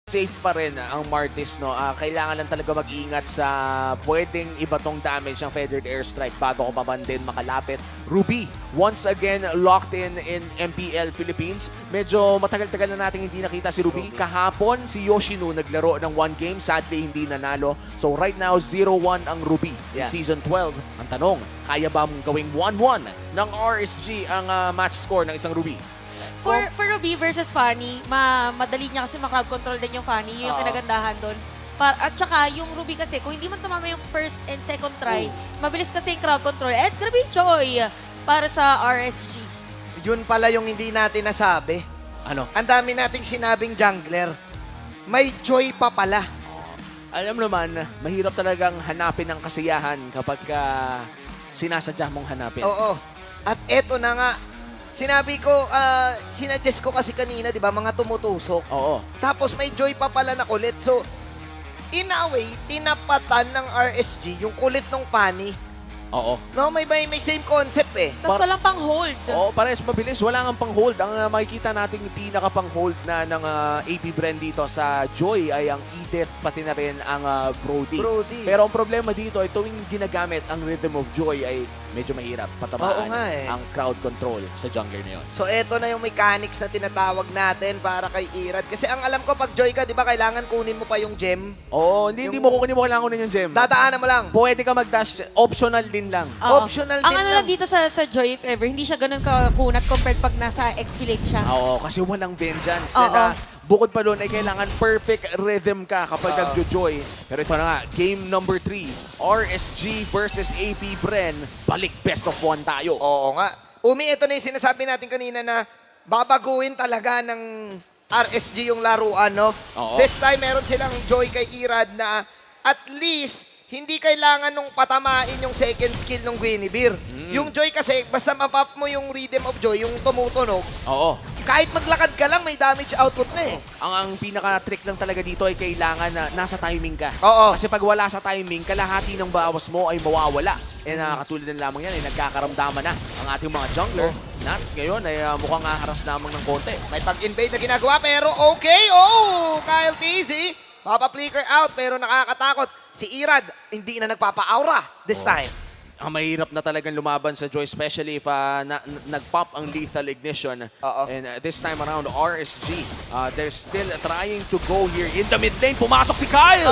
safe pa rin ang Martis, no? Kailangan lang talaga mag-iingat sa pwedeng iba tong damage ng Feathered Airstrike bago ko pa man din makalapit. Ruby, once again locked in MPL Philippines. Medyo matagal-tagal na natin hindi nakita si Ruby. Kahapon, si Yoshino naglaro ng 1 game. Sadly, hindi nanalo. So right now, 0-1 ang Ruby in Season 12. Ang tanong, kaya ba mong gawing 1-1 ng RSG ang match score ng isang Ruby? For Ruby versus Fanny, madali niya kasi ma-crowd control din yung Fanny. Yun yung kinagandahan doon. At saka yung Ruby kasi, kung hindi man tumama yung first and second try, mabilis kasi yung crowd control. And it's gonna be joy para sa RSG. Yun pala yung hindi natin nasabi. Ano? Ang dami nating sinabing jungler. May joy pa pala. Alam naman, mahirap talagang hanapin ang kasiyahan kapag sinasadya mong hanapin. Oo. At eto na nga, sinabi ko, sinuggest ko kasi kanina, di ba, mga tumutusok. Oo. Tapos may joy pa pala na kulit. So, in a way, tinapatan ng RSG yung kulit ng Fanny. Oo. No, may same concept eh. Tapos walang pang hold. Oo, pares mabilis. Wala nga pang hold. Ang makikita nating pinaka pang hold na ng AP brand dito sa Joy ay ang Edith, pati na rin ang Brody. Pero ang problema dito ay tuwing ginagamit ang Rhythm of Joy ay medyo mahirap patamaan Oo nga eh. ang crowd control sa jungler na yun. So, eto na yung mechanics na tinatawag natin para kay Irad. Kasi ang alam ko, pag joy ka, di ba, kailangan kunin mo pa yung gem? Oo, hindi mo kailangan kunin yung gem. Dadaanan mo lang. Pwede ka mag-dash. Optional din lang. Oo. Optional Ang din ano lang. lang dito sa Joy, if ever, hindi siya ganun kakunat compared pag nasa XP lane siya. Oo, kasi walang vengeance. Oo. Na, bukod pa doon ay kailangan perfect rhythm ka kapag nagjo-joy. Pero ito na nga, game number 3. RSG versus AP Bren. Balik best of 1 tayo. Oo nga. Umi, ito na yung sinasabi natin kanina na babaguhin talaga ng RSG yung laruan, no? Oo. This time, meron silang joy kay Irad na at least hindi kailangan nung patamain yung second skill ng Guinevere. Yung joy kasi, basta mapap mo yung Rhythm of Joy, yung tumutunog, Oo. kahit maglakad ka lang, may damage output na eh. Ang pinaka-trick lang talaga dito ay kailangan na nasa timing ka. Oo. Kasi pag wala sa timing, kalahati ng bawas mo ay mawawala. Katulad na lamang yan, ay nagkakaramdaman na ang ating mga jungler. Nats ngayon ay mukhang haras lamang ng konti. May pag-invade na ginagawa, pero okay. Oh, Kyle TZ, papa-flicker out, pero nakakatakot. Si Irad, hindi na nagpapa-aura this time. Ang mahirap na talagang lumaban sa Joy, especially if nag-pop ang Lethal Ignition. Oo. And this time around, RSG, they're still trying to go here in the mid lane. Pumasok si Kyle!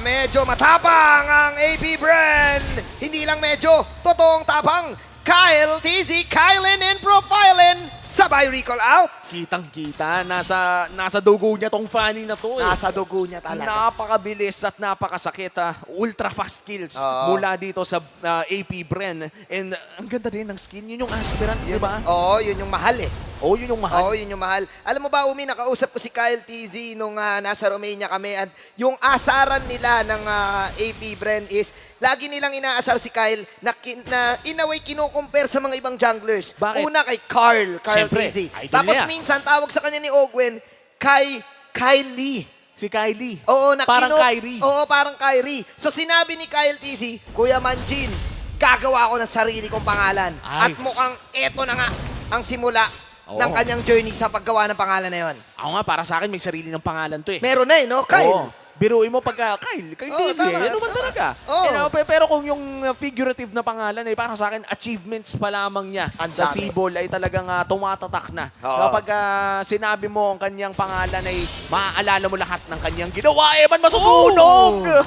Medyo matapang ang AP Brand. Hindi lang medyo, totoong tapang. Kyle TZ, Kylen and Profilen. Sabay recall out. Kitang-kita, nasa dugo niya tong Fanny na to. Nasa dugo niya talaga. Napakabilis at napakasakit. Ultra fast kills mula dito sa AP Bren. And ang ganda din ng skin. Yun yung Aspirants, di ba? Oo, yun yung mahal eh. Oo, yun yung mahal. Oo, yun yung mahal. Alam mo ba, Umi, nakausap ko si Kyle TZ nung nasa Romania kami. At yung asaran nila ng AP Bren is, lagi nilang inaasar si Kyle na in a way kinukumpare sa mga ibang junglers. Bakit? Una kay Carl Siyempre, TZ. idol Tapos niya. minsan tawag sa kanya ni Ogwen, Kylie. Si Kylie. Oo, Parang Kyrie. Oo, parang Kyrie. So sinabi ni Kyle TZ, Kuya Manjin, gagawa ako ng sarili kong pangalan. Ay. At mukhang eto na nga ang simula Oo. ng kanyang journey sa paggawa ng pangalan na yon. Ako nga, para sa akin, may sarili ng pangalan to eh. Meron na eh, no? Kyle. Oo. Biruin mo pagka, Kyle Oo, Dizzy, tama. ano man talaga. Oo. Pero kung yung figurative na pangalan ay para sa akin, achievements pa lamang niya Ang sa dami. Sibol ay talagang tumatatak na. Oo. Kapag sinabi mo ang kanyang pangalan ay maaalala mo lahat ng kanyang ginawa, man masusunog! Oo.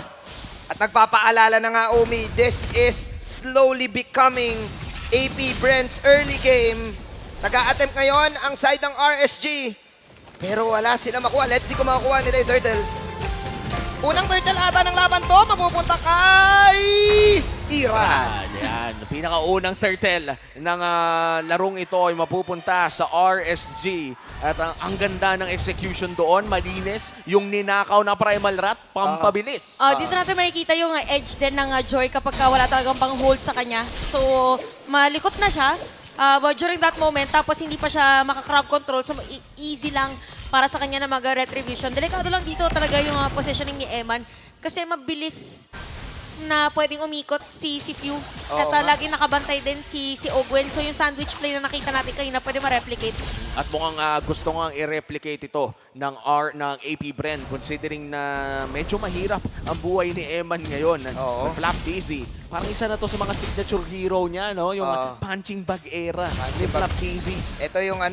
At nagpapaalala na nga, Umi, this is slowly becoming AP Brent's early game. Nag-a-attempt ngayon ang side ng RSG. Pero wala sila makuha. Let's see kung makukuha nila yung turtle. Unang turtle ata ng laban to, mapupunta kay Irad. Yan. Pinakaunang turtle ng larong ito ay mapupunta sa RSG. At ang ganda ng execution doon, malinis. Yung ninakaw na Primal Rat, pampabilis. Dito natin makikita yung edge din ng Joy kapag wala talagang pang hold sa kanya. So, malikot na siya. But during that moment, tapos hindi pa siya maka-crowd control, so easy lang para sa kanya na mag-retribution. Delikado lang dito talaga yung positioning ni Eman kasi mabilis na pwedeng umikot si Pew. At nga. lagi nakabantay din si Ogwen. So yung sandwich play na nakita natin kanina pwede ma-replicate. At mukhang gusto nga i-replicate ito ng AP Bren considering na medyo mahirap ang buhay ni Eman ngayon. Oo. Flap Dizzy. Parang isa na to sa mga signature hero niya, no? Yung Oo. punching bag era ni Punching bag. Flap Dizzy. Ito yung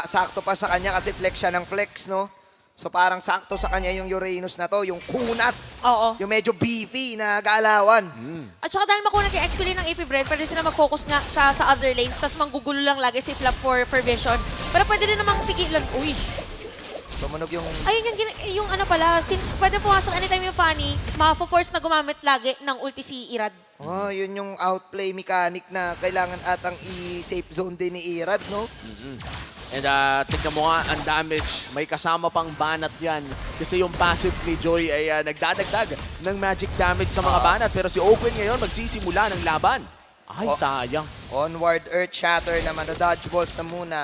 sakto pa sa kanya kasi flex siya ng flex, no? So parang sakto sa kanya yung Uranus na to, yung kunat, Oo. yung medyo beefy na galawan. At saka dahil makunag yung XP lane ng AP Bren, pwede sila mag-focus nga sa other lanes, tapos manggugulo lang lagi si Flap for vision. Pero pwede rin namang pigilan. Uy! Tumunog yung... Ayun yung ano pala, since pwede pumasok anytime yung Fanny, ma-force na gumamit lagi ng ulti si Irad. Oh, yun yung outplay mechanic na kailangan atang i-safe zone din ni Irad, no? And tignan mo nga, ang damage. May kasama pang banat yan. Kasi yung passive ni Joy ay nagdadagdag ng magic damage sa mga banat. Pero si Open ngayon magsisimula ng laban. Ay, sayang. Onward Earth Shatter naman, dodge balls na muna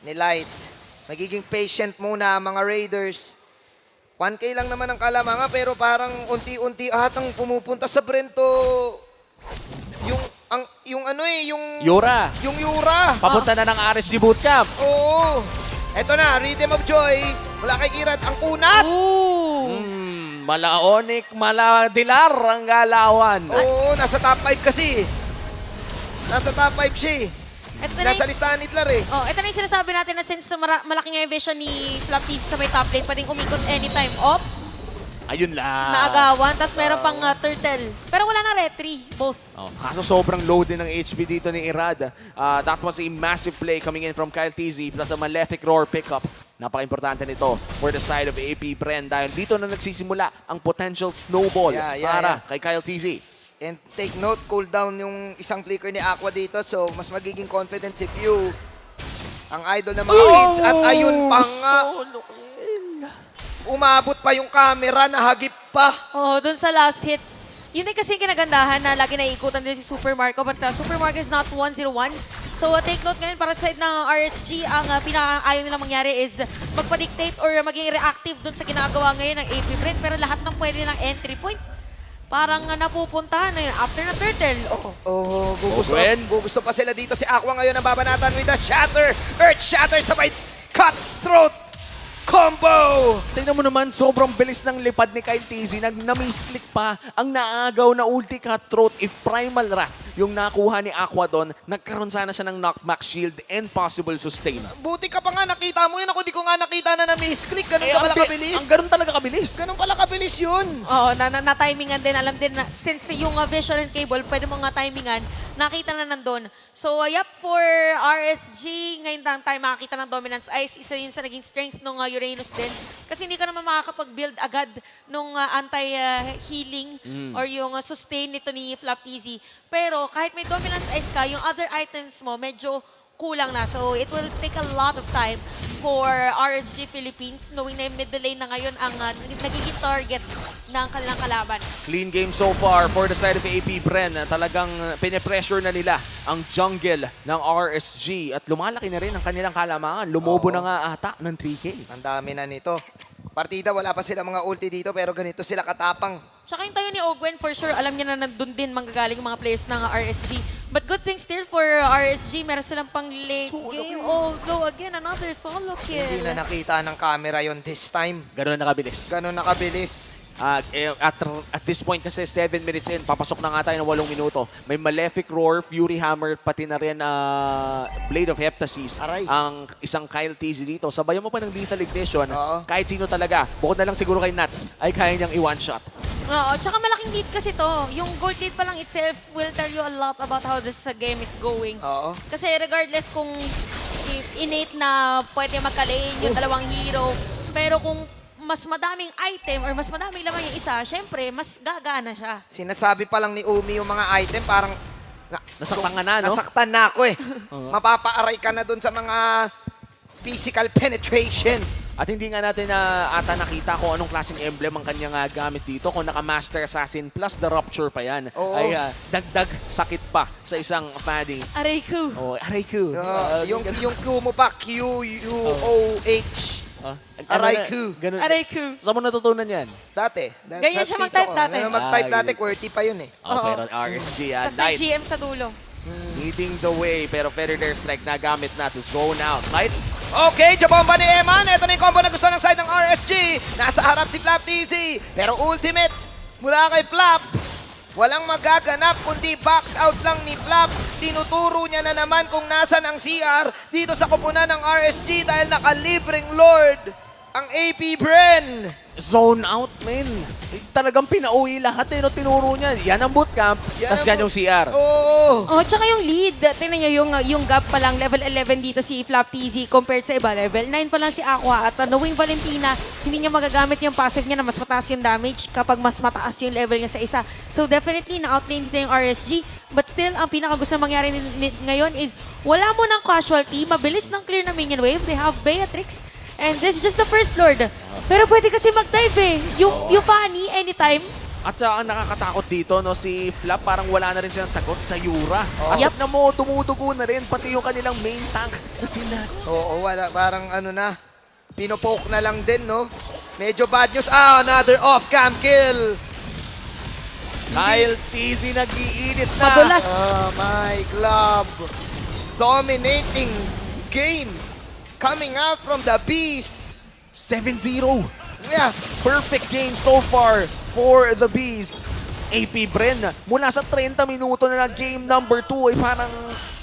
ni Light. Magiging patient muna mga Raiders. 1K lang naman ang kalamanga pero parang unti-unti atang pumupunta sa Brento. Yung Yura, Yung Yura. papunta na ng RSG Bootcamp. Oo. Eto na, Rhythm of Joy. Mula kay Irad, ang kunat. Ooh! Malaonik, maladilar ang galawan. Oo, nasa top 5 kasi. Nasa top 5 siya. Ito na Nasa listahan ni Tlar eh. ito na yung sinasabi natin na since malaki nga yung vision ni Flap Dizzy sa may top lane, pwedeng umikot anytime. Op, Ayun lang. naagawan, tapos meron pang turtle. Pero wala na retry, both. Kaso sobrang low din ng HP dito ni Irad. That was a massive play coming in from Kyle TZ plus a Malefic Roar pickup. Napaka-importante nito for the side of AP Bren dahil dito na nagsisimula ang potential snowball para kay Kyle TZ. And take note, cooldown yung isang flicker ni Aqua dito. So, mas magiging confident si Pew. Ang idol ng mga kids. At ayun pa nga. Solo kill. Umabot pa yung camera, nahagip pa. Oh, dun sa last hit. Yun ay kasi yung kinagandahan na lagi naiikutan din si Super Marco. But Super Marco is not 1-0-1. So take note ngayon para sa side ng RSG, ang pinaka-ayaw nilang mangyari is magpa-dictate or maging reactive dun sa ginagawa ngayon ng AP Bren. Pero lahat ng pwede ng entry point, parang napupuntahan na yun after na turtle. Oh, Gwen. gusto pa sila dito. Si Aqua ngayon ang babanatan with the Shatter. Earth Shatter sabay cutthroat combo. Tingnan mo naman, sobrang bilis ng lipad ni Kyle TZ. Na-misclick pa ang naagaw na ulti cutthroat. If Primal Wrath yung nakuha ni Aqua doon, nagkaroon sana siya ng knockback shield and possible sustain. Buti ka pa nga, nakita mo yun. Ako di ko nga nakita na na-misclick. Ganun ka pala kabilis. Ang ganun talaga kabilis. Ganun pala kabilis yun. Oo, na-timingan din. Alam din na, since yung vision and cable, pwede mo nga timingan, nakita na nandun. So, for RSG, ngayon lang tayo makakita ng Dominance Ice. Isa yun sa naging strength ng Uranus din. Kasi hindi ka naman makakapag-build agad nung anti-healing or yung sustain nito ni Flap Dizzy. Pero kahit may Dominance Ice ka, yung other items mo medyo kulang na. So, it will take a lot of time for RSG Philippines knowing na yung middle lane na ngayon ang nagiging target ng kanilang kalaban. Clean game so far for the side of AP Bren. Talagang pinipressure na nila ang jungle ng RSG at lumalaki na rin ang kanilang kalamangan. Lumobo na nga ata ng 3K. Ang dami na nito. Partida, wala pa sila mga ulti dito pero ganito sila katapang. Tsaka yung tayo ni Ogwen, for sure, alam niya na nandun din manggagaling mga players ng RSG. But good thing still for RSG, meron silang pang late game. Although, again, another solo kill. Hindi na nakita ng camera yon this time. Ganun na kabilis. Ganun nakabilis. At this point kasi 7 minutes in, papasok na nga tayo ng 8 minuto. May Malefic Roar, Fury Hammer, pati na rin Blade of Heptasis. Aray. Ang isang Kyle TZ dito. Sabayan mo pa ng Lethal Ignition. Oo. Kahit sino talaga, bukod na lang siguro kay Nuts, ay kaya niyang i-one shot. Oo, tsaka malaking lead kasi to. Yung gold lead pa lang itself will tell you a lot about how this game is going. Oo. Kasi regardless kung innate na pwede magka-lane yung dalawang hero, pero kung mas madaming item or mas madaming laman yung isa, syempre, mas gagana siya. Sinasabi pa lang ni Umi yung mga item, parang... Nasaktan ka na, no? Nasaktan na ako eh. Mapapaaray ka na dun sa mga physical penetration. At hindi nga natin ata nakita kung anong klaseng emblem ang kanyang gamit dito. Kung naka-Master Assassin plus the Rupture pa yan, Oo. ay dagdag sakit pa sa isang Faddy. Aray ko. Oh, aray ko. Yung Q mo pa, Q-U-O-H. Araiku. Ganun. Araiku. Saan mo natutunan yan? Dati. Ganyan sa siya tito mag-type ko. dati. Ganun mag-type Ah, dati, ganun. QWERTY pa yun eh. Oh, Oo. pero RSG, Tapos may Knight GM sa dulo. leading the way, pero Feathered Airstrike nagamit na to zone out. Knight, Okay, jabomba ni Eman. Ito na yung combo na gusto ng side ng RSG. Nasa harap si Flap TZ. Pero ultimate mula kay Flap. Walang magaganap kundi box out lang ni Flap. Tinuturo niya na naman kung nasan ang CR dito sa kupunan ng RSG dahil nakalibreng Lord ang AP Bren. zone out, men. Talagang pinauwi lahat no, tinuro niya. Yan ang bootcamp, Yan tas ang dyan yung CR. Oo. Oh, tsaka yung lead. Tingnan nyo yung gap pa lang, level 11 dito si Flap TZ compared sa iba. Level 9 pa lang si Aqua at knowing Valentina, hindi niya magagamit yung passive niya na mas mataas yung damage kapag mas mataas yung level niya sa isa. So definitely, na-outlane dito yung RSG. But still, ang pinakagusto mangyari ngayon is wala mo ng casualty, mabilis ng clear na minion wave. They have Beatrix. And this is just the first Lord. Pero pwede kasi mag-dive eh. Yung Fanny, anytime. At saka ang nakakatakot dito, no, si Flap parang wala na rin siyang sagot sa Yura. Oh. At na mo, tumutugo na rin, pati yung kanilang main tank na si Nats. Oo, wala. Parang ano na. Pinopoke na lang din, no? Medyo bad news. Ah, another off-cam kill. Kyle TZ nag-iinit na. Madulas. My club. Dominating game. Coming out from the Bees. 7-0. Yeah. Perfect game so far for the Bees. AP Bren, mula sa 30 minuto na game number 2 ay parang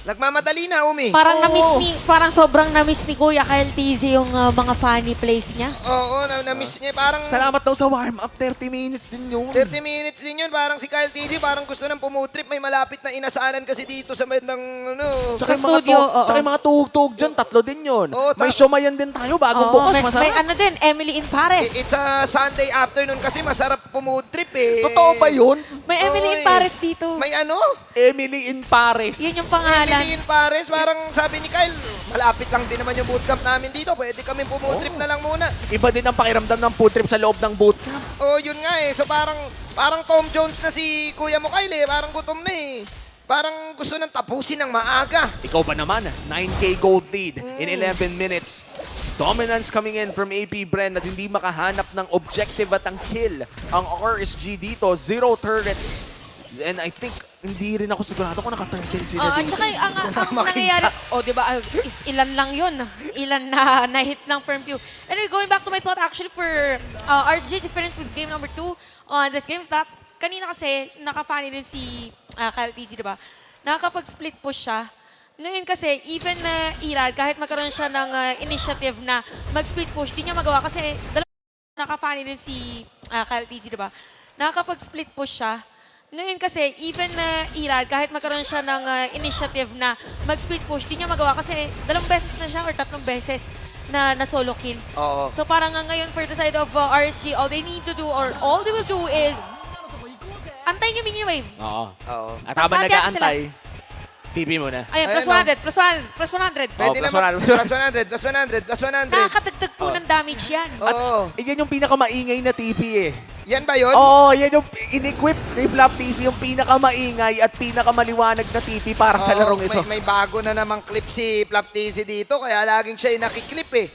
Nagmamadali na, Umi. Parang Oo. parang sobrang na-miss ni Kuya Kyle TZ yung mga funny plays niya. Oo, na-miss niya. Parang salamat daw sa warm-up. 30 minutes din yun. 30 minutes din yun. Parang si Kyle TG, parang gusto nang pumutrip. May malapit na inasalan kasi dito sa bandang, ano. Tsaka Sa yung mga studio, oo. tsaka yung mga tuhog-tuhog dyan, 3 din yun. Oo, May Shomayan din tayo, bagong Oo, bukas, may masarap. ano din, Emily in Paris. It's a Sunday afternoon kasi masarap pumutrip eh. Totoo ba yun? May Emily in Oo, Paris dito. May ano? Emily in Paris. Yun yung pangalan. Emily in Paris. Parang sabi ni Kyle, malapit lang din naman yung bootcamp namin dito. Pwede kami pumutrip na lang muna. Iba din ang pakiramdam ng food trip sa loob ng bootcamp. Oh, yun nga eh. So parang Tom Jones na si Kuya mo Kyle eh. Parang gutom na eh. Parang gusto nang tapusin ng maaga. Ikaw ba naman? 9K gold lead in 11 minutes. Dominance coming in from AP Bren at hindi makahanap ng objective at ang kill. Ang RSG dito, 0 turrets. And I think, hindi rin ako sigurado kung naka-turret sila At dito. saka ang nangyayari, di ba, ilan lang yun. Ilan na hit ng firm view. Anyway, going back to my thought actually for RSG difference with game number 2 on this game is that kanina kasi naka-funny din si Kyle TG, di ba? Nakakapag-split push siya. Ngayon kasi, even na Irad, kahit magkaroon siya ng initiative na mag-split push, di niya magawa kasi naka-funny din si Kyle TG, di ba? Nakakapag-split push siya. Ngayon kasi, even na Irad, kahit magkaroon siya ng initiative na mag-split push, di niya magawa kasi 2 beses na siya or 3 beses na solo kill. Oo. So parang ngayon for the side of RSG, all they need to do or all they will do is antayin yung minion wave. Oo. Oo. At habang Mas happy nag-aantay, TP muna. Ayun, plus Ayan, 100, plus 100, plus 100. Pwede plus naman. 100. Plus 100, plus 100, plus 100. Nakakadagdag po ng damage yan. Oo. Yan yung pinakamaingay na TP eh. Yan ba yun? Oo, yan yung in-equip ni Flap TC, yung pinakamaingay at pinakamaliwanag na TP para sa Oo, larong ito. May bago na namang clip si Flap TZ dito, kaya laging siya yung nakiklip eh.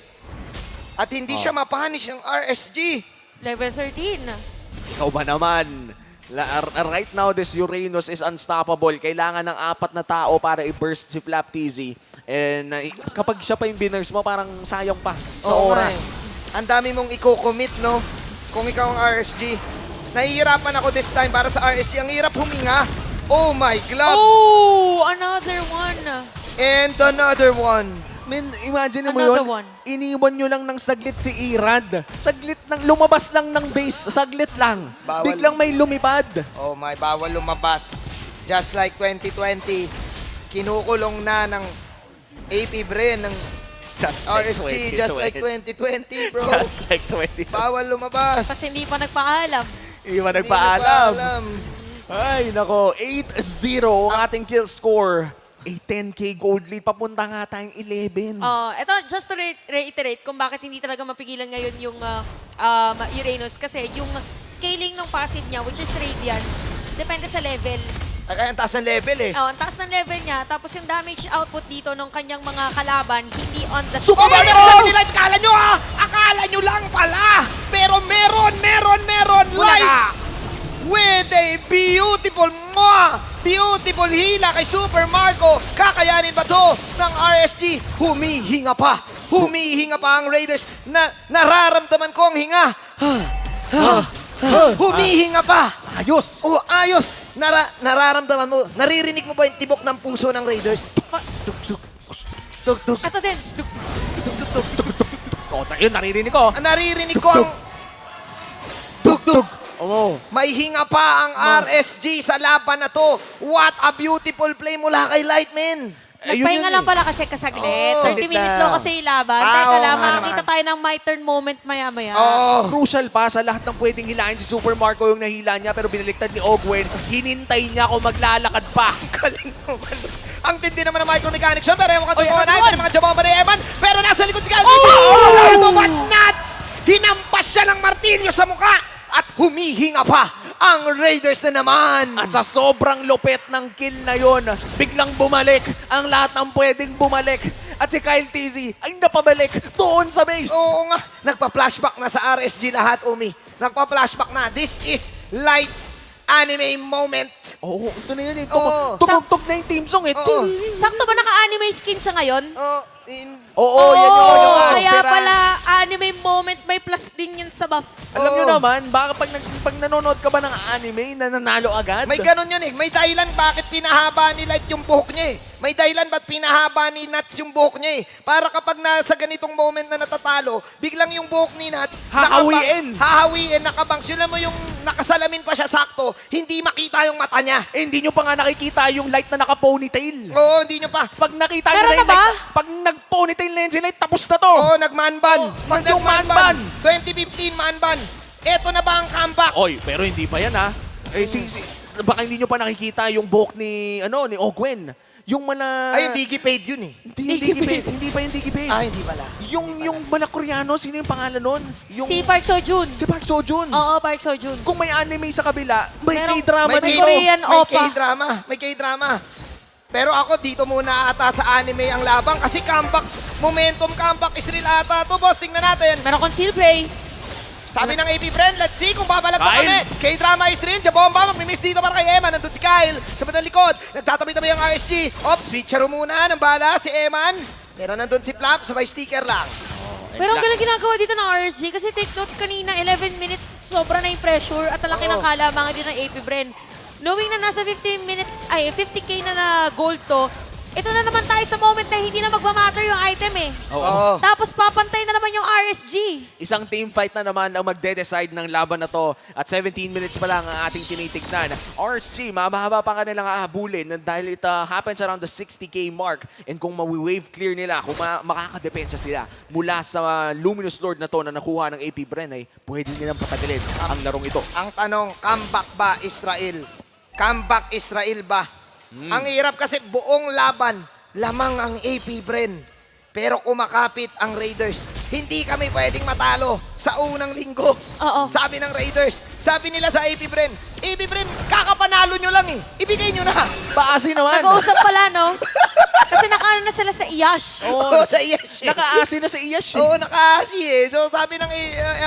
At hindi siya mapunish ng RSG. Level 13. Ikaw ba naman? Right now, this Uranus is unstoppable. Kailangan ng 4 na tao para i-burst si Flap TZ. And kapag siya pa yung binurst mo, parang sayang pa sa Oo nga oras. eh. Ang dami mong i-commit, no? Kung ikaw ang RSG. Nahihirapan ako this time para sa RSG. Ang hirap huminga. Oh my glove. Oh, another one. And another one. Men, imagine mo Another yun, one. iniwan nyo lang ng saglit si Irad. Saglit lang, lumabas lang ng base, saglit lang. Bawal. Biglang may lumipad. Oh my, bawal lumabas. Just like 2020, kinukulong na ng AP Bren ng Just RSG, just like 2020, bro. Just like 20. Bawal lumabas. Kasi hindi pa nagpaalam. Hindi ba Hindi nagpaalam? nagpaalam. Ay, nako. 8-0 ang ating kill score. A 10K gold lead. Papunta nga tayong 11. Ito, just to reiterate kung bakit hindi talaga mapigilan ngayon yung Uranus. Kasi yung scaling ng passive niya, which is Radiance, depende sa level. Ay, kaya ang taas ng level eh. Ang taas ng level niya, tapos yung damage output dito ng kanyang mga kalaban, hindi on the Super same. Mario! Sabi nila, kala nyo ah! Akala Beautiful hila kay Super Marco. Kakayanin ba to ng RSG? Humihinga pa. Humihinga pa ang Raiders. Nararamdaman ko ang hinga. Humihinga pa. Ayos! Oh, ayos. Nararamdaman mo. Naririnig mo ba yung tibok ng puso ng Raiders? Ito din. Oh, yun, naririnig ko. Naririnig ko ang tug-tug. Oo. May hinga pa ang RSG sa laban na to. What a beautiful play mula kay Lightman. Nagpahinga lang pala kasi kasaglit. Oo. 30 minutes lang kasi yung laban. Ah, Teka oo lang, nga makakita naman. tayo ng my turn moment maya-maya. Oh. Crucial pa sa lahat ng pwedeng hilahin si Super Marco yung nahila niya pero binaliktad ni Ogwen. Hinintay niya kung maglalakad pa. Galing naman. Ang tindi naman ng micromechanics yun. Pero ewan ka Oy, totoo ano na. yun? Hindi mga jabomba ni Eman. Pero nasa likod si Kyle. Oh! Ito ba nuts? Hinampas siya ng martilyo sa mukha. At humihinga pa ang Raiders na naman. At sa sobrang lupet ng kill na yon, biglang bumalik ang lahat ng pwedeng bumalik. At si Kyle TZ ay napabalik doon sa base. Oo nga. Nagpa-flashback na sa RSG lahat, Umi. Nagpa-flashback na. This is Lights anime moment. Oo, ito na yun. Oo. Tumugtog na yung team song. Oo. Sakto ba naka-anime skin siya ngayon? Oo, yan yung Kaya Aspirants. pala, anime moment, may plus din yun sa buff. Alam nyo Oo. naman, baka pag nanonood ka ba ng anime, nananalo agad? May ganun yun eh. May dahilan bakit pinahaba ni Light yung buhok niya eh. May dahilan ba't pinahaba ni Nuts yung buhok niya eh. Para kapag nasa ganitong moment na natatalo, biglang yung buhok ni Nuts Hahawiin. Hahawiin, nakabangs. Yun mo yung nakasalamin pa siya sakto, hindi makita yung mata niya. Eh, hindi nyo pa nga nakikita yung light na naka-ponytail. Oo, hindi nyo pa. Pag nakita Pero nyo na yung na ba? light, pag nag-ponytail na yun si light, tapos na to. Oo, nag-man-ban. Pag yung man-ban. 2015 man-ban. Eto na ba ang comeback? Oy, pero hindi pa yan ha. Eh, baka hindi nyo pa nakikita yung buhok ni Ogwen. Yung mala... Ayun, Digipade yun eh. Hindi pa yung Digipade. Ah, hindi pala. Yung mala Koreano, sino yung pangalan nun? Yung, Si Park Seo-joon. Si Park Seo-joon. Oo, Park Seo-joon. Kung may anime sa kabila, may Merong- K-drama may dito. Korean May opa. K-drama. May K-drama. Pero ako dito muna ata sa anime ang labang kasi comeback Israel ata to, boss. Tingnan natin. Meron conceal play. Sabi ng AP friend, let's see kung babalag pa Kyle. kami. K-drama Israel, Jabomba, magmimiss dito para kay Eman. Nandun si Kyle sa bandang likod. Nagtatabi-tabi ang RSG. Ops, switcher muna ng bala si Eman. Pero nandun si Flap, sabay sticker lang. Pero ang galing ginagawa dito ng RSG kasi take note kanina, 11 minutes, sobra na yung pressure at ang laki ng kalamangan din ng AP Bren. Knowing na nasa 50K na gold to, ito na naman tayo sa moment na hindi na magmamatter yung item eh. Oo. Tapos papantay na naman yung RSG. Isang team fight na naman ang magde-decide ng laban na to. At 17 minutes pa lang ang ating tinitignan. RSG, mahaba pa kanilang hahabulin dahil it happens around the 60K mark. And kung mawi-wave clear nila, kung makakadepensa sila mula sa Luminous Lord na to na nakuha ng AP Bren, ay pwede nilang patagalin ang larong ito. Ang tanong, comeback ba Israel? Comeback Israel ba? Ang hirap kasi buong laban, lamang ang AP Bren. Pero kumakapit ang Raiders. Hindi kami pwedeng matalo sa unang linggo. Oo. Sabi ng Raiders. Sabi nila sa AP Bren, AP Bren, kakapanalo nyo lang eh. Ibigay nyo na. Paasi naman. Nag-uusap pala, no? Kasi nakaano na sila sa Iyash. Oo, sa Iyash. Nakaasi na sa Iyash. Oo, nakaasi eh. So sabi ng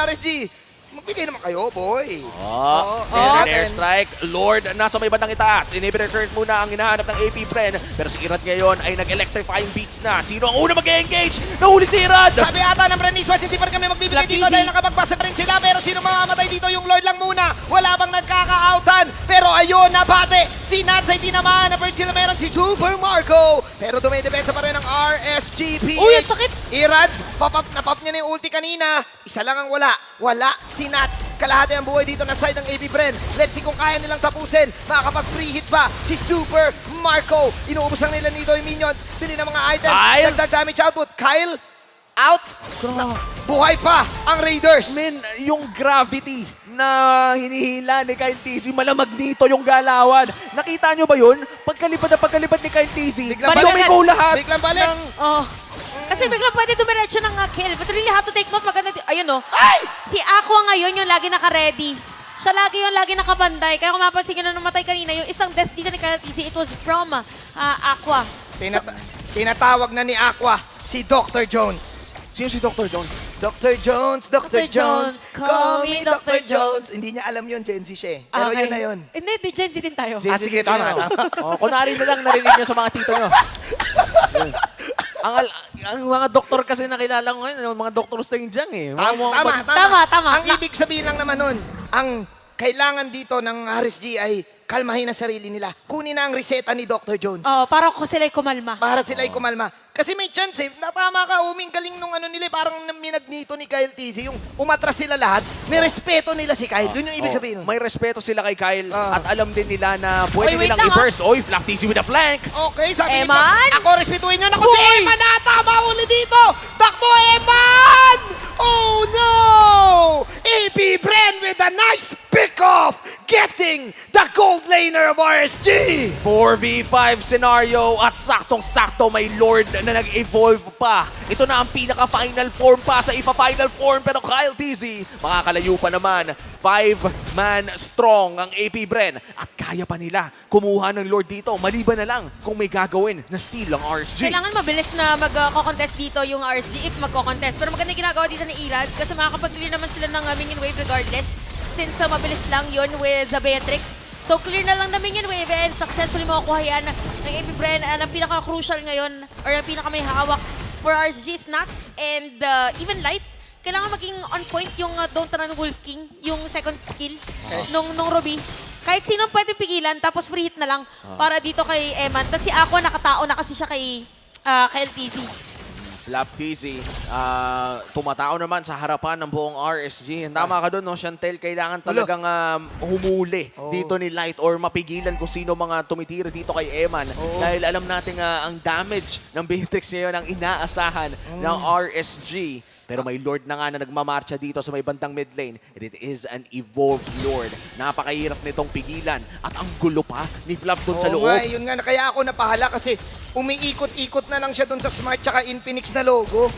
RSG, magbigay naman kayo, boy. Oo, And natin. airstrike, Lord, nasa may bandang itaas. Inhibitor current muna ang hinahanap ng AP Bren. Pero si Irad ngayon ay nag-electrifying beats na. Sino ang unang mag-engage? Nahuli si Irad! Sabi ata ng Brenis West, hindi pa rin kami magbibigay Black dito Easy. dahil nakapagbasa rin sila. Pero sino mamamatay dito? Yung Lord lang muna. Wala bang nagkaka-outan. Pero ayun, nabate. Si Nats ay di naman. Na first kill na meron si Super Marco. Pero dumidepensa pa rin ang RSGP. Uy, ang sakit! Irad, napap niya na yung ulti kanina. Isa lang ang wala. Wala si Nats. Kalahati ang buhay dito na side ng AB Bren. Let's see kung kaya nilang tapusin. Makakapag-free hit ba si Super Marco? Inuubos lang nila nito yung minions. Bili ng mga items. Kyle. Dagdag damage output. Kyle, out. Buhay pa ang Raiders. Men, yung gravity na hinihila ni Kyle TZ, malamag nito yung galawan. Nakita nyo ba yun? Pagkalipad ni Kyle TZ, Biglang balik. lumiko lahat. Biglang balik. Oh. Kasi biglang pwede dumiretso ng kill. But really have to take note. Maganda. Ayun, no? Ay! Si Aqua ngayon yung lagi naka-ready. Siya lagi nakabanday. Kaya kung mapansin nyo na namatay kanina, yung isang death dito ni Kyle TZ, it was from Aqua. Tinatawag na ni Aqua si Dr. Jones. Sino si Dr. Jones? Dr. Jones, Dr. Dr. Jones, Jones, call me Dr. Jones. Hindi niya alam yun, Gen Z siya eh. Pero Okay. yun na yun. Hindi, di Gen Z din tayo. Ah, sige, tama, tama. Oh, kunwari na lang narinig nyo sa mga tito nyo. Yun. ang mga doktor kasi nakilala ko ngayon, ang mga doktor sa Indiang eh. Tama. Ang ibig sabihin lang naman nun, ang kailangan dito ng RSG ay kalmahin ang sarili nila. Kunin na ang reseta ni Dr. Jones. Oh, para ko sila'y kumalma. Para sila ay kumalma. Kasi may chance eh. Natama ka, uming galing nung ano nila. Parang minagnito ni Kyle TZ. Yung umatras sila lahat, may respeto nila si Kyle. Yun yung ibig sabihin nun. May respeto sila kay Kyle Ah. at alam din nila na pwede Oy, wait nilang lang, i-burst. Oy, Flap TZ with a flank. Okay, sabi nito. Eman? Ako, respetuhin nyo. Naku, si Eman na tama uli dito. Takbo, Eman! Oh, no! AP Bren with a nice pick-off. Getting the gold laner of RSG. 4v5 scenario at saktong-sakto may Lord na nag-evolve pa. Ito na ang pinaka-final form pa sa ipa-final form pero Kyle TZ makakalayo pa naman. 5-man strong ang AP Bren at kaya pa nila kumuha ng Lord dito. Maliban na lang kung may gagawin na steal ang RSG. Kailangan mabilis na magko-contest dito yung RSG if magko-contest. Pero maganda yung ginagawa dito ni Irad kasi makakapag-clear naman sila ng minion wave regardless since mabilis lang yun with the Beatrix. So clear na lang na minion wave and successfully makukuha yan ng AP Bren. Ang pinaka-crucial ngayon or ang pinaka-may hawak for RSG is Nax and even Light. Kailangan maging on point yung Don't Run Wolf King, yung second skill nung Ruby. Kahit sino pwede pigilan, tapos free hit na lang para dito kay Eman. Tapos si Aqua nakatao na kasi siya kay LTZ. Flap TZ, tumatao naman sa harapan ng buong RSG. Tama ka doon, no? Chantel, kailangan talagang humuli dito ni Light or mapigilan kung sino mga tumitira dito kay Eman. Dahil alam natin ang damage ng Beatrix ngayon ang inaasahan ng RSG. Pero may Lord na nga na nagmamarcha dito sa may bandang mid lane. And it is an evolved Lord. Napakahirap nitong pigilan. At ang gulo pa ni Flap doon sa loob. Nga, yun nga. Kaya ako napahala kasi umiikot-ikot na lang siya dun sa Smart tsaka Infinix na logo.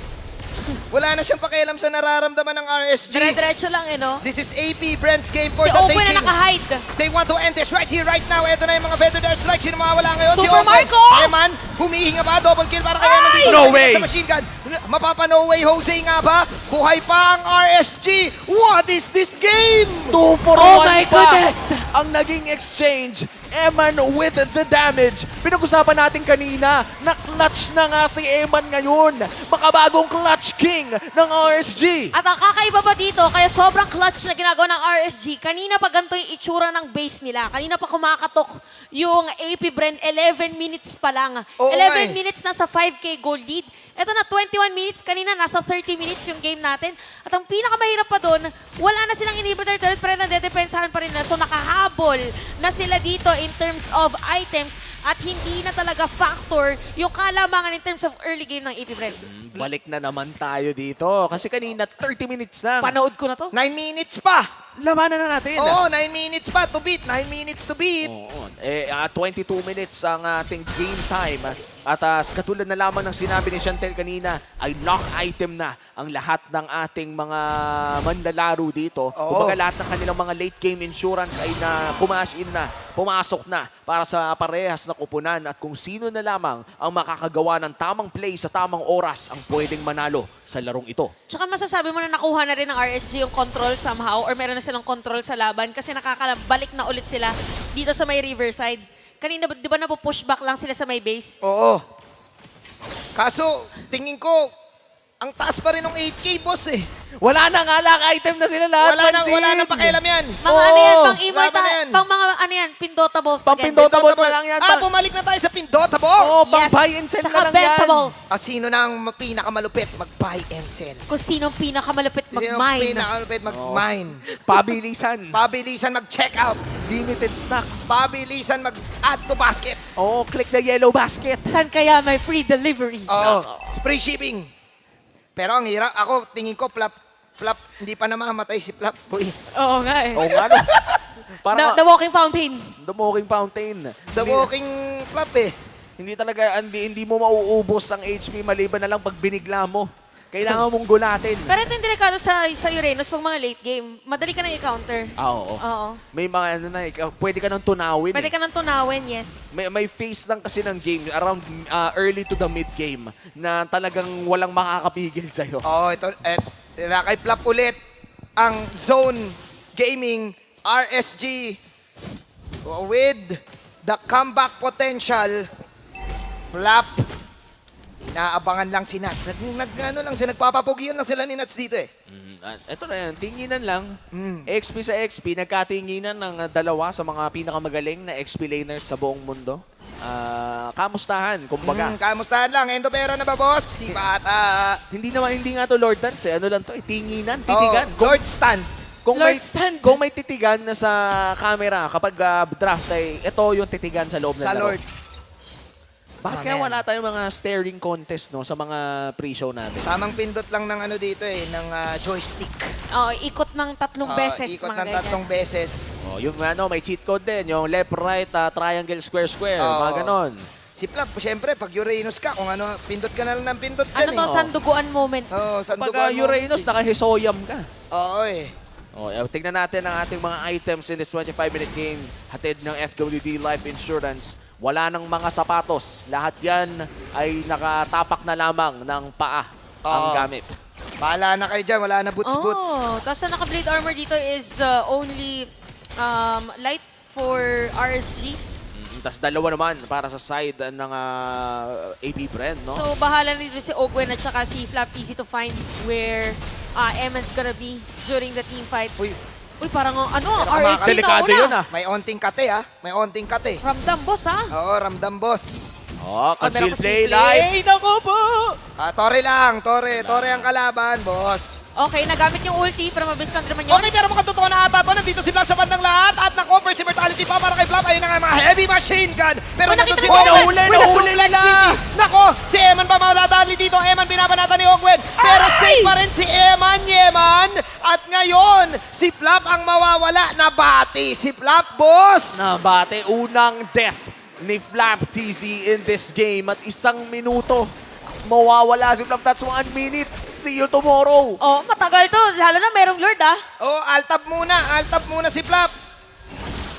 Wala na siyang pakialam sa nararamdaman ng RSG. Dire-diretso lang no? This is AP Brent's game for Si the Open na taking. naka-hide. They want to end this right here, right now. Ito na yung mga Feather Dance Strike. Sino mawala ngayon? Si Super Open. Marco! Eman, humihinga ba? Double kill para kay Eman dito. No way! Sa machine gun. Mapapa no way Jose nga ba? Buhay pa ang RSG. What is this game? 2 for 1 Oh my pa goodness! ang naging exchange. Eman with the damage. Pinag-usapan natin kanina na clutch na nga si Eman ngayon. Makabagong clutch king ng RSG. At ang kakaiba pa dito, kaya sobrang clutch na ginagawa ng RSG, kanina pa ganito yung itsura ng base nila. Kanina pa kumakatok yung AP Bren, 11 minutes pa lang. Oo 11 nga eh. minutes nasa 5K gold lead. Ito na 21 minutes, kanina nasa 30 minutes yung game natin. At ang pinakamahirap pa doon, wala na silang inhibitor turret, pero nadedepensahan pa rin na. So nakahabol na sila dito in terms of items at hindi na talaga factor yung kalamangan in terms of early game ng AP Bren. Balik na naman tayo dito. Kasi kanina 30 minutes lang. Panood ko na to. 9 minutes pa. Labanan na natin. Oo, 9 minutes pa to beat. 9 minutes to beat. Oo. 22 minutes ang ating game time. At katulad na lamang ng sinabi ni Chantel kanina, ay lock item na ang lahat ng ating mga manlalaro dito. Oo. Kumbaga lahat ng kanilang mga late game insurance ay na pumash in na, pumasok na para sa parehas na kupunan. At kung sino na lamang ang makakagawa ng tamang play sa tamang oras ang pwedeng manalo sa larong ito. Tsaka masasabi mo na nakuha na rin ng RSG yung control somehow or meron na silang control sa laban kasi nakakabalik na ulit sila dito sa may Riverside. Kanina, di ba napupush back lang sila sa may base? Oo. Kaso, tingin ko, ang taas pa rin ng 8K, boss eh. Wala na nga lock item na sila lahat. Wala nang pakialam yan. Mga ano yan, Oo, pang immortal, laban na yan. pang mga ano yan, pindotables. Pang again. pindotables na lang yan. Bumalik na tayo sa Pindotables. Oo, pang Yes. buy and sell Tsaka na lang yan. bentables. Sino na ang pinakamalupit mag-buy and sell? Kung sinong pinakamalupit Sino ang mag-mine. pinakamalupit mag-mine? Pabilisan. Pabilisan mag-check out. Limited stocks. Pabilisan mag-add to basket. Oh, click the yellow basket. Saan kaya may free delivery? Oo. Free shipping. Pero ang hirap, ako tingin ko, Flap, hindi pa namamatay si Flap. Uy, Oo nga eh. Oo nga. No? Parang The walking fountain. the walking fountain. the walking Flap eh. Hindi talaga, hindi mo mauubos ang HP maliban na lang pag binigla mo. Kailangan mong gulatin. Pero ito yung delikado sa Uranus pag mga late game. Madali ka na i-counter. Oo. Oo. May mga ano na, pwede ka nang tunawin. Pwede ka nang tunawin, yes. May phase lang kasi ng game around early to the mid game na talagang walang makakapigil sa'yo. Oo, ito, Kay Flap ulit ang Zone Gaming RSG with the comeback potential. Flap, inaabangan lang si Nats. Nagpapapugian lang sila ni Nats dito eh. Ito na yan, tinginan lang. XP sa XP, nagkatinginan ng dalawa sa mga pinakamagaling na XP laners sa buong mundo. Kamustahan, kumbaga. Kamustahan lang? Endopera na ba, boss? Di ba ata? Hindi nga to Lord Dance eh. Ano lang to, tinginan, titigan. Lord Stand. Lord Stand. Kung may titigan na sa camera, kapag draft ay ito yung titigan sa loob ng Sa laro. Lord. Bakit kaya wala tayong mga staring contest no sa mga pre-show natin? Tamang pindot lang ng ano dito eh, ng joystick. Oo, ikot ng 3 beses. Ikot mga ng ganyan. 3 beses. Oh, yung ano, may cheat code din, yung left, right, triangle, square, square, mga ganon. Si Flap, syempre, pag Uranus ka, kung ano, pindot ka na lang ng pindot Ano dyan to, sanduguan moment. Pag Uranus, naka-Hisoyam ka. Oo eh. Oh, tingnan natin ang ating mga items in this 25-minute game. Hatid ng FWD Life Insurance. Wala nang mga sapatos. Lahat yan ay nakatapak na lamang ng paa ang gamit. Bahala na kayo dyan, wala na boots-boots. Tapos na naka-blade armor dito is only light for RSG. Tapos dalawa naman para sa side ng AP Brand, no? So, bahala na dito si Ogwen at saka si Flap Easy to find where Eman's gonna be during the team fight. Uy, parang RSG na delikado una. yun, May onting kate may onting kate. Ramdam, boss, ha? Oo, ramdam boss. Oh, conceal meron play conceal live. Nako po! Tore lang, Tore ang kalaban, boss. Okay, nagamit yung ulti para mabilis lang naman yun. Okay, pero mukhang totoo na ata to. Nandito si Flap sa bandang lahat at na-cover si Mortality pa para kay Flap. Ayun na nga mga heavy machine gun. Pero Uy, nandun nakita si na si Ogwen. Ogwen. Nahuli nila. Nako, si Eman pa madadali dito. Eman binabanatan ni Ogwen. Pero safe pa rin si Yeman. At ngayon, si Flap ang mawawala. Nabati si Flap, boss. Nabate, unang death ni Flap TZ in this game at 1 minuto. Mawawala si Flap. That's 1 minute. See you tomorrow. Oh, matagal to. Lalo na merong Lord, ah. Oh, altab muna si Flap.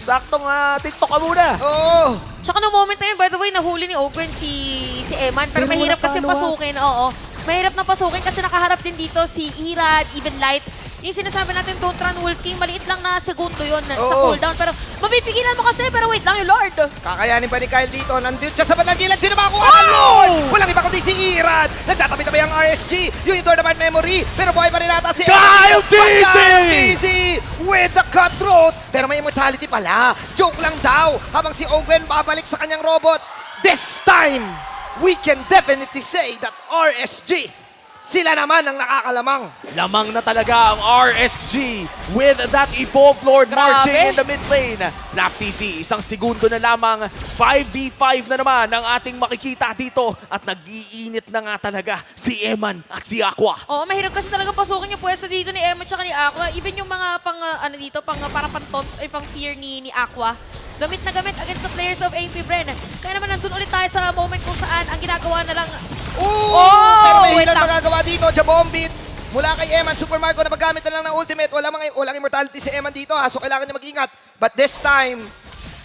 Saktong TikTok ka muna. Oo. Tsaka no moment na yun, by the way, nahuli ni Ogwen si Eman. Pero Pero mahirap wala kasi follow-up. pasukin. Oo. Mahirap na pasukin kasi nakaharap din dito si Irad, Even Light. Yung sinasabi natin, don't run Wolf King, maliit lang na segundo yun sa Oo. cooldown. Pero mapipigilan mo kasi, pero wait lang yung Lord. Kakayanin pa ni Kyle dito. Nandito siya sa bandang gilid. Sino ba kuha ng Lord? Walang iba kundi si Irad. Nagtatabi-tabi ang RSG. Yung tournament memory. Pero buhay pa rin ata si Kyle TZ! Kyle TZ with the cutthroat. Pero may immortality pala. Joke lang daw. Habang si Ogwen babalik sa kanyang robot. This time, we can definitely say that RSG, sila naman ang nakakalamang. Lamang na talaga ang RSG with that Evolved Lord Grabe. marching in the mid lane. Flap TC, 1 segundo na lamang. 5v5 na naman ang ating makikita dito. At nag-iinit na nga talaga si Eman at si Aqua. Oo, mahirap kasi talaga pasukin yung pwesto dito ni Eman tsaka ni Aqua. Even yung mga para pang fear ni Aqua. Gamit na gamit against the players of AP Bren. Kaya naman nandun ulit tayo sa moment kung saan ang ginagawa na lang. Pero may wait hilan lang. magagawa dito. Jabomb beats mula kay Eman. Super Marco na paggamit na lang ng ultimate. Walang immortality si Eman dito. So kailangan niya mag-ingat. But this time,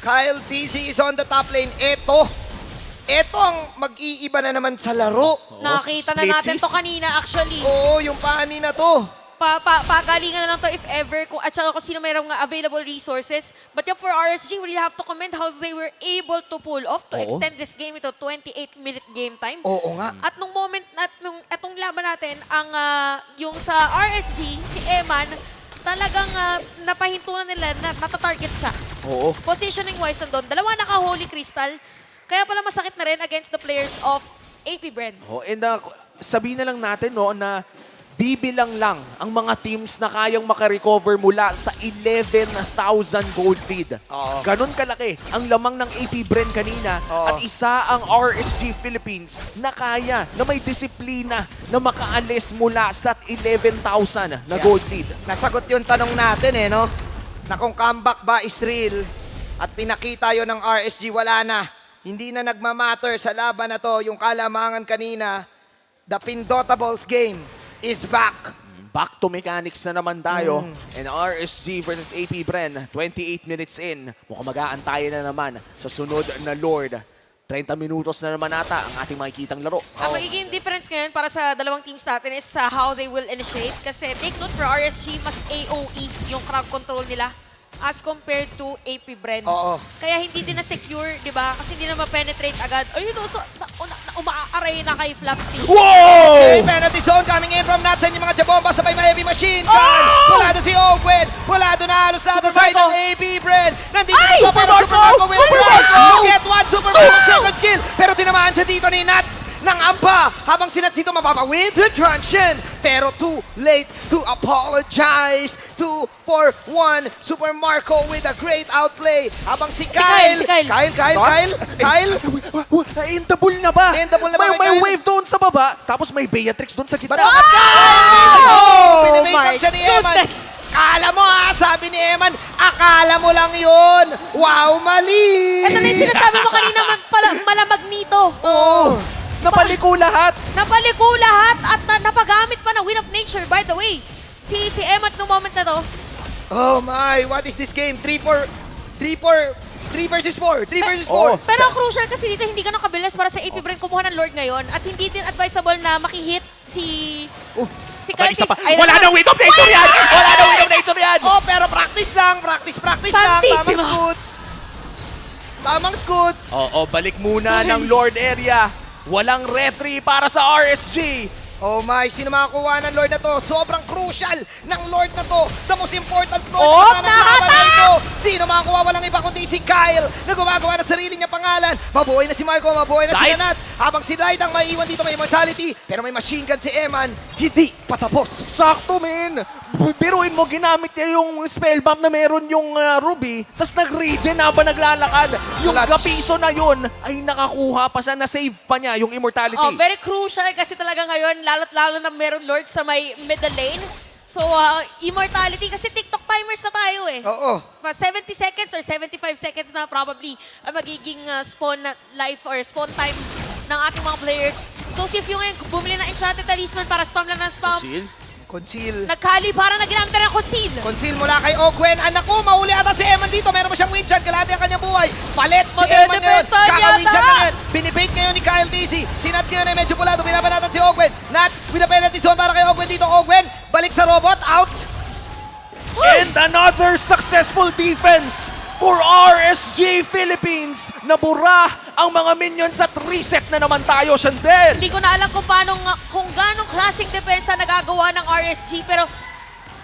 Kyle TZ is on the top lane. Ito ang mag-iiba na naman sa laro. Nakita na split natin sis. to kanina actually. Oo, yung paani na to. Pagalingan na lang to if ever, at saka kung sino mayroong available resources. But yeah, for RSG, we really have to commend how they were able to pull off to extend this game into 28-minute game time. Oo nga. At nung moment, etong laban natin, yung sa RSG, si Eman, talagang napahintunan nila na natatarget siya. Oo. Positioning-wise nandun, 2 naka-Holy Crystal. Kaya pala masakit na rin against the players of AP Bren. Oh, and sabihin na lang natin no, na bibilang lang ang mga teams na kayang makarecover mula sa 11,000 gold lead. Oo. Ganon kalaki ang lamang ng AP Bren kanina Oo. at isa ang RSG Philippines na kaya, na may disiplina na makaalis mula sa 11,000 na gold lead. Nasagot yung tanong natin no? Na kung comeback ba is real at pinakita yon ng RSG, wala na. Hindi na nagmamatter sa laban na to. Yung kalamangan kanina, the Pindotables game is back. Back to mechanics na naman tayo. And RSG versus AP Bren, 28 minutes in. Mukhang mag-aantayan na naman sa sunod na Lord. 30 minutos na naman ata ang ating makikitang laro. Ang magiging difference ngayon para sa dalawang teams natin is how they will initiate. Kasi take note for RSG, mas AOE yung crowd control nila as compared to AP Bren. Oo. Kaya hindi din na-secure, di ba? Kasi hindi na ma-penetrate agad. Ayun, so, umaaray na kay Flapsy. Okay, penalty zone coming in from Natsen, yung mga jabomba sabay may heavy machine gun. Pulado si Owen. Pulado na halos lahat ng side ng AB Bren. Nandito Ay! si Super Marco with Super a Marco! get one Super Marco second skill. Pero tinamaan siya dito ni Nats ng Ampa. Habang si Nats dito mapapawin to truncheon. Pero too late to apologize. 2-4-1 Super Marco with a great outplay. Habang si Kyle. Si Kyle. Kyle. Na-endable na ba? Na-endable na ba, May Kyle? wave doon sa baba, tapos may Beatrix doon sa gitna. Barakat Kyle! Oh Pinimake my up siya ni Eman. goodness! Akala mo sabi ni Eman, akala mo lang yun. Wow, mali! Ito na yung sinasabi mo kanina, malamag nito. Oo. Napaliko lahat. Napaliko lahat at napagamit pa ng Win of Nature, by the way. Si Emmat no moment na to. Oh my, what is this game? 3 versus 4. 3 versus 4. Oo. Pero ang crucial kasi dito, hindi ka nakabilis para sa AP Bren kumuha ng Lord ngayon at hindi din advisable na makihit si Abay, Kyle. isa pa. Ayun Wala na. nang win of nature yan! Wala nang win of nature yan! Oh, pero practice lang. Practice lang. Santissima. Tamang scoots. Tamang scoots. Oo, balik muna ng Lord area. Walang retry para sa RSG. Oh my, sino makakuha ng Lord na to? Sobrang crucial ng Lord na to. The most important Lord Oh, na laban na nakata! ito. Sino makakuha? Walang iba kundi si Kyle na gumagawa ng sarili niya pangalan. Mabuhay na si Marco, mabuhay na si Light. Nats. Habang si Light ang maiiwan dito, may immortality. Pero may machine gun si Eman. Hindi patapos. Sakto, men. Biruin mo, ginamit niya yung spell bomb na meron yung Ruby, tapos nag-regen habang naglalakad. Yung Clutch. Gapiso na yun ay nakakuha pa siya, na-save pa niya yung immortality. Oh, very crucial kasi talaga ngayon, lalo't-lalo na meron Lord sa may middle lane. So, immortality, kasi TikTok timers na tayo eh. Oo. 70 seconds or 75 seconds na probably ang magiging spawn na life or spawn time ng ating mga players. So, si Fio ngayon bumili ng Enchanted Talisman para spam lang ng spam. Seal? Conceal. Nagkali para na ginamit na ng conceal. Conceal mula kay Ogwen. Anak ko, mahuli ata si Eman dito. Meron mo siyang win shot. Kalahati ang kanyang buhay. Palit si Eman ngayon. Magdedepensa Kaka-win yata. shot na ngayon. Binibait ngayon ni Kyle Dizzy. Si Nats ngayon ay medyo pulado. Binabanatan si Ogwen. Nats with a penalty zone para kay Ogwen dito. Ogwen, balik sa robot. Out. And another successful defense for RSG Philippines. Nabura ang mga minions at reset na naman tayo, Shandel. Hindi ko na alam kung ganong klaseng depensa nagagawa ng RSG, pero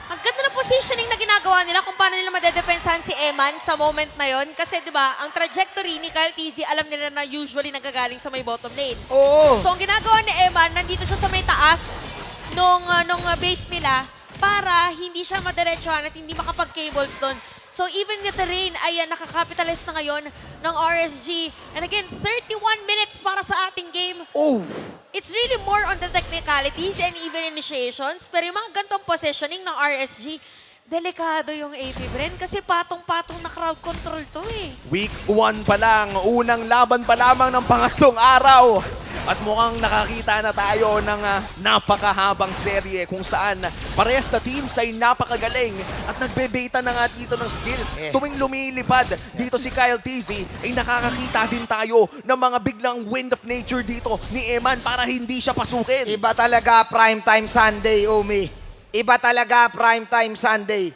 ang ganda ng positioning na ginagawa nila kung paano nila madedepensahan si Eman sa moment na yon. Kasi di ba ang trajectory ni Kyle TZ, alam nila na usually nagagaling sa may bottom lane. Oo. So ang ginagawa ni Eman, nandito siya sa may taas nung base nila para hindi siya madiretsuhan at hindi makapag-cables doon. So even the terrain ay nakakapitalize na ngayon ng RSG. And again, 31 minutes para sa ating game. Oh. It's really more on the technicalities and even initiations. Pero yung mga gantong positioning ng RSG, delikado yung AP Bren kasi patong-patong na crowd control to eh. Week 1 pa lang, unang laban pa lamang ng pangatlong araw. At mukhang nakakita na tayo ng napakahabang serye kung saan parehas na teams ay napakagaling at nagbebeta na nga dito ng skills. Tuwing lumilipad dito si Kyle TZ ay nakakakita din tayo ng mga biglang wind of nature dito ni Eman para hindi siya pasukin. Iba talaga primetime Sunday, Omi. Iba talaga primetime Sunday.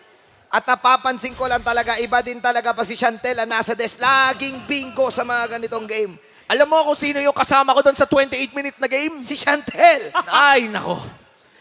At napapansin ko lang talaga, iba din talaga pa si Chantel ang nasa desk. Laging bingo sa mga ganitong game. Alam mo kung sino yung kasama ko doon sa 28-minute na game? Si Chantel. Ay, nako.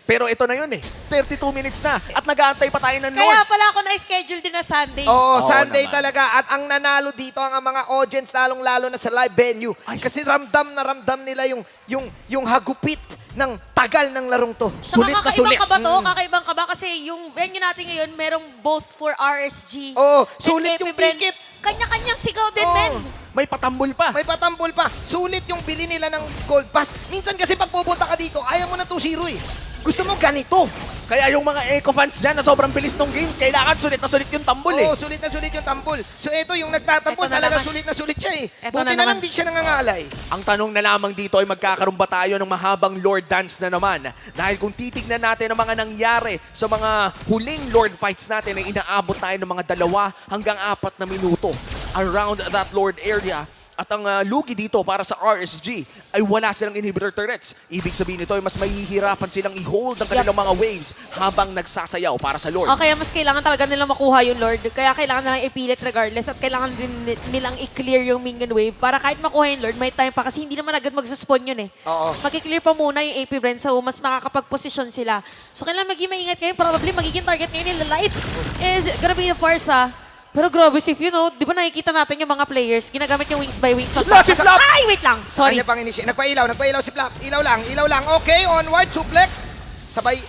Pero ito na yun eh. 32 minutes na. At nag-aantay pa tayo ng Lord. Kaya pala ako na-schedule din na Sunday. Oo, Oo Sunday naman. talaga. At ang nanalo dito ang mga audience, lalong-lalo na sa live venue. Kasi ramdam na ramdam nila yung hagupit ng tagal ng larong to. Saka Sulit na kakaibang sulit. ka ba to? Kakaibang ka ba? Kasi yung venue natin ngayon, merong both for RSG. Oo, and sulit AP yung Bren. ticket. Kanya-kanyang sigaw din, Oo. men. May patambol pa. May patambol pa. Sulit yung bili nila ng gold pass. Minsan kasi pag pupunta ka dito, ayaw mo na 2-0 eh. Gusto mo ganito. Kaya yung mga Eco fans dyan na sobrang bilis ng game, kailangan sulit na sulit yung tambol eh. Oo, sulit na sulit yung tambol. So ito yung nagtatampol, Eto na talaga naman. sulit na sulit siya eh. Eto Buti na na lang naman. di siya nangangalay. Ang tanong na lamang dito ay magkakaroon ba tayo ng mahabang Lord Dance na naman? Dahil kung titignan natin ang mga nangyari sa mga huling Lord fights natin ay inaabot tayo ng mga 2 hanggang 4 na minuto around that Lord area. At ang lugi dito para sa RSG ay wala silang inhibitor turrets. Ibig sabihin nito ay mas mahihirapan silang i-hold ang kanilang mga waves habang nagsasayaw para sa Lord. O kaya mas kailangan talaga nilang makuha yung Lord. Kaya kailangan nilang ipilit regardless at kailangan din nilang i-clear yung minion wave para kahit makuha yung Lord, may time pa kasi hindi naman agad magsaspawn yun eh. Oo. Magki-clear pa muna yung AP Brand so mas makakapag-posisyon sila. So kailangan maging maingat kayo. Probably magiging target ngayon nila Light is gonna be the Farsa. Pero grabe, if you know, di ba nakikita natin yung mga players, ginagamit yung wings by wings. Last is Flap! Ay, wait lang! Sorry. Kanya pang initiate. Nagpailaw si Flap. Ilaw lang. Okay, onward, suplex. Sabay,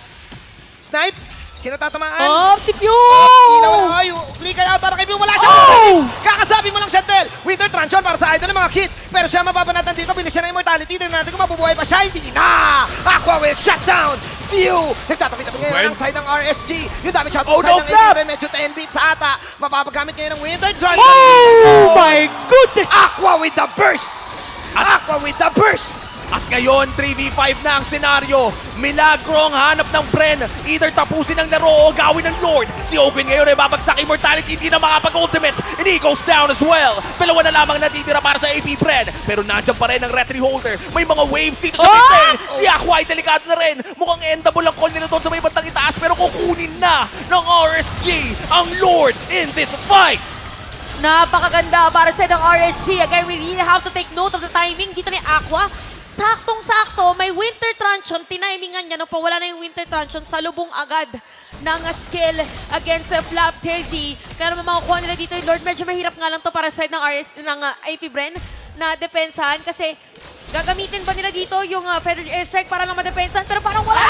snipe. Sino tatamaan? Oh, si Pew! Ilaw lang. Ay, flicker out para kay Pew. Wala siya. Oh! Kakasabi mo lang, Chantel. Winter Transition para sa idol ng mga kids. Pero siya mababanatan dito. Bilis siya ng immortality. Tignan natin kung mabubuhay pa siya. Hindi na! Aqua will shut down. Pew! Nagtatabi-tabi ngayon ng side ng RSG. Yung damage shot Oh, side no, ng Flap! AP. Medyo 10 beats ata. Mapapagamit ngayon ng Winter Transition. Oh my goodness! Aqua with the burst! Aqua with the burst! At ngayon, 3v5 na ang senaryo. Milagro ang hanap ng Bren. Either tapusin ang laro o gawin ng Lord. Si Ogun ngayon ay babagsak immortality, hindi na makapag-ultimate. And he goes down as well. Dalawa na lamang natitira para sa AP Bren. Pero nandiyan pa rin ang Retry Holder. May mga waves dito sa mid lane. Si Aqua ay delikado na rin. Mukhang endable ang call nila doon sa may bandang itaas. Pero kukunin na ng RSG ang Lord in this fight. Napakaganda para sa ng RSG. Again, we really have to take note of the timing dito ni Aqua. Saktong-sakto, may Winter Truncheon. Tinimingan niya nung pawala na yung Winter Truncheon. Salubong agad ng skill against Flap Terzi. Kaya naman makukuha nila dito yung Lord. Medyo mahirap nga lang to para sa ng AP Bren na depensahan. Kasi gagamitin ba nila dito yung Feathered Airstrike para lang madepensahan? Pero parang wala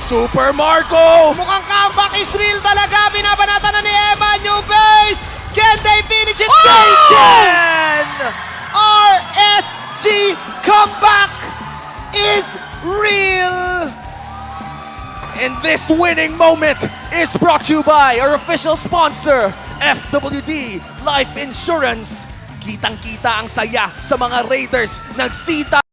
Super Marco! Mukhang comeback is real talaga. Binabanatan na ni Emma. New base. Can they finish it? Oh! They can! RSG comeback is real. And this winning moment is brought to you by our official sponsor, FWD Life Insurance. Kitang-kita ang saya sa mga Raiders ng Sita.